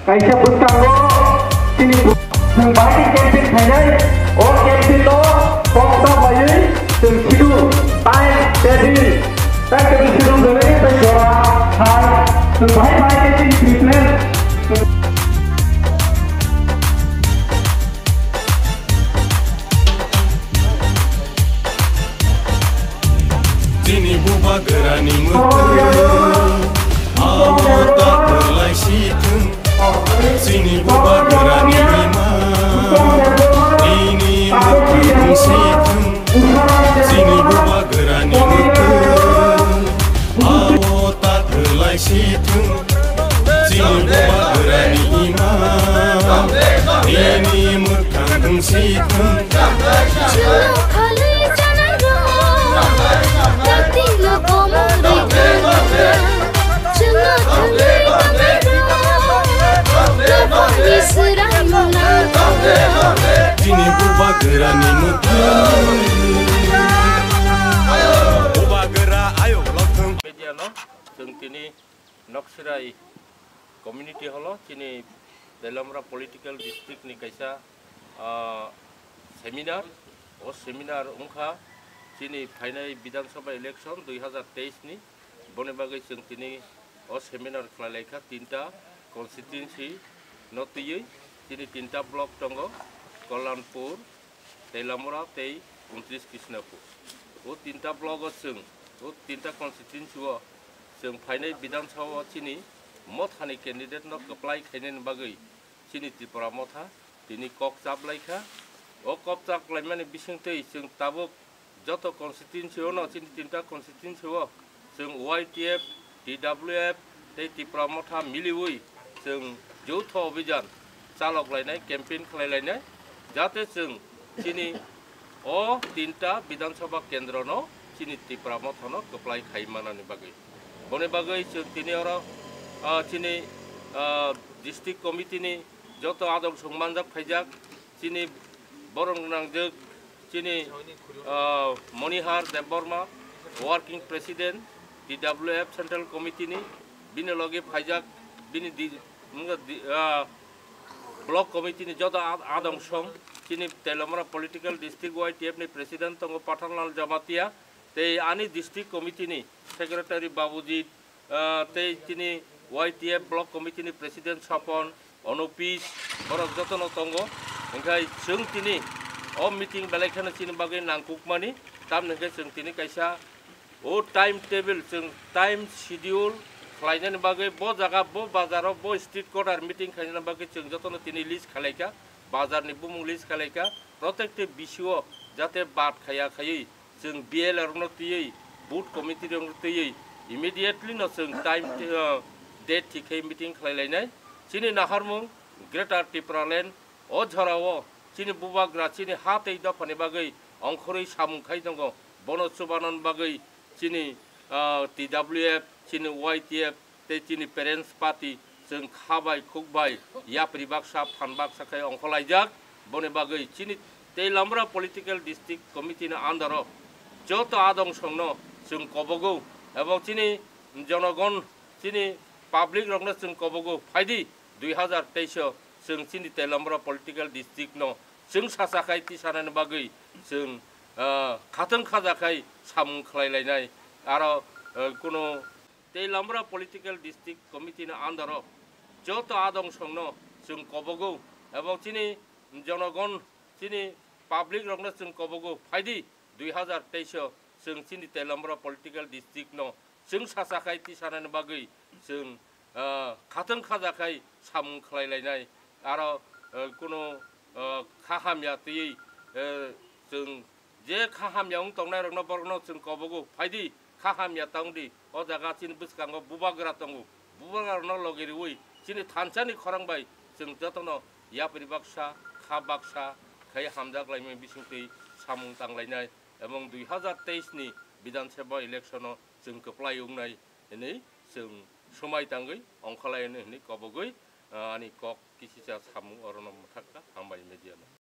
kaisa bukanggo sini जों बायदि Kempen फायनाय ओ Kempen पक्ता बायै जों सिदु टाइम टेबिल सिदु गले तै जरा हाय जों बाय बाय campaign preplan Sini buba gerani mutu Amota terlai situng Sini buba gerani lima Ini mutu situng Sini buba gerani mutu Amota terlai situng Sini buba gerani lima Ini mutu situng Sini buba gerani mutu buba gera ayo lotung media no जों तिनी नक्सराई community hello तिनी तेलमरा political district नि कैसा seminar ओ seminar उनखा तिनी final विधानसभा election 2023 नि बने बागै जों तिनी ओ सेमिनार खलायखा तीनटा कन्स्टिट्युएंसी नतियै तिनी तीनटा ब्लॉक दंगो कल्याणपुर तेलामरा 29 कृष्णपुर वो तीनटा ब्लॉक जों वो तीनटा कन्स्टिट्युएंसी जों फाइनाल विधानसभा तिनी मथानि कैंडिडेट न अप्लाई खायनायनि बागै तिनी त्रिपुरा मथा तिनी कक जाबलायखा ओ कक जाबलायमाने बिसिंथै जों ताबो जत कन्स्टिट्युएंसी न तिनी तीनटा कन्स्टिट्युएंसी जों वाईटीएफ टीडब्ल्यूएफ ते त्रिपुरा मथा मिलिवै जों जौथ अभियान चालकलायनाय कैंपेन खालायलायनाय जाहाथे जों तिनी ओ तीनटा विधानसभा केंद्र न तिनी त्रिपुरा मथा न अप्लाई खायमानानि बागै बने बागै जों तिनी तिनी डिस्ट्रिक्ट कमिटी नि जत आदम संमानजाक फायजाक तिनी बरंनांजों तिनी Manihar Debbarma working president TWF central committee नि बिनि लगे फायजाक बिनि ब्लॉक कमिटी नि जत आदम सं तिनी तेलमरा पॉलिटिकल डिस्ट्रिक्ट वाईटीएफ नि प्रेसिडेंट तंगो पठानलाल जमातिया ते आनी डिस्ट्रिक्ट कमिटी नि सेक्रेटरी बाबूजी ते तिनी वाईटीएफ ब्लॉक कमिटी नि प्रेसिडेंट सपन अनुपीस बरक जतन तंगो ओंखाय जों तिनी ओ मीटिंग बेलायखानो तिनी बागै नांकुकमानि ताम नोंखाय जों तिनी कैसा ओ टाइम टेबल जों टाइम शेड्यूल खालायनायनि बागै बो जागा बो बाजाराव बो स्ट्रीट कर्डर मीटिंग खालायनायनि बागै जों जतन तिनी लिस्ट खालायखा बाजारनि बुमुं लिस्ट खालायखा प्रत्येकटे बिसिओ जाहाथे बाद खाया खायै जों बीएलआर न तैयै बूथ कमिटी रंग तैयै इमिडिएटली न जों टाइम डेट थिखै मीटिंग खालायलायनाय तिनी नाहारमुं ग्रेटर त्रिपुरालैंड ओ झराव तिनी बुबाग्रा तिनी हा तै दफानि बागै अंखरै सामुंखाय दङ बनसुबानन बागै तिनी टीडब्ल्यूएफ तिनी वाईटीएफ ते तिनी पेरेंट्स पार्टी जों खाबाय खुकबाय याप्रि बाक्सा फान बाक्साखाय अंखलायजाक बने बागै तिनी तेलामरा पॉलिटिकल डिस्ट्रिक्ट कमिटी नि आन्दार जत आदं संनो जों कबगौ एवं तिनी जनगण तिनी पब्लिक रंगनो जों कबगौ फायदि 2023 जों तिनी तेलामरा पॉलिटिकल डिस्ट्रिक्ट न जों सासाखाय तिसानानि बागै जों खाथों खाजाखाय सामुं खालायलायनाय आरो कोनो तेलामरा पॉलिटिकल डिस्ट्रिक्ट कमिटी नि आन्दार जत आदं संनो जों कबगौ एवं तिनी जनगण तिनी पब्लिक रंगनो जों कबगौ फायदि 2023 जों तिनी तेलामरा पॉलिटिकल डिस्ट्रिक्ट न जों सासाखाय तिसानानि बागै जों खाथों खाजाखाय सामुं खालायलायनाय आरो कोनो खाहामिया तैयै जों जे खाहामियाव तंनाय रंनो बरनो जों कबगौ फायदि खाहामिया तंदि ओ जागा तिनी बुसकांगो बुबाग्रा तंगो बुबाग्रा न लगेरिवै तिनी थानसानि खरांबाय जों जतन याप्रि बाक्सा खा बाक्सा खाय हामजाग्लायमै बिसिंथै सामुं तांलायनाय एवं 2023 नि विधानसभा इलेक्शन जों कप्लायउंनाय नै जों समाय तांगै अंखलायनो नै कबगै आनि कक किसिसा सामुं अरनम थाखा हामबाय मेडिया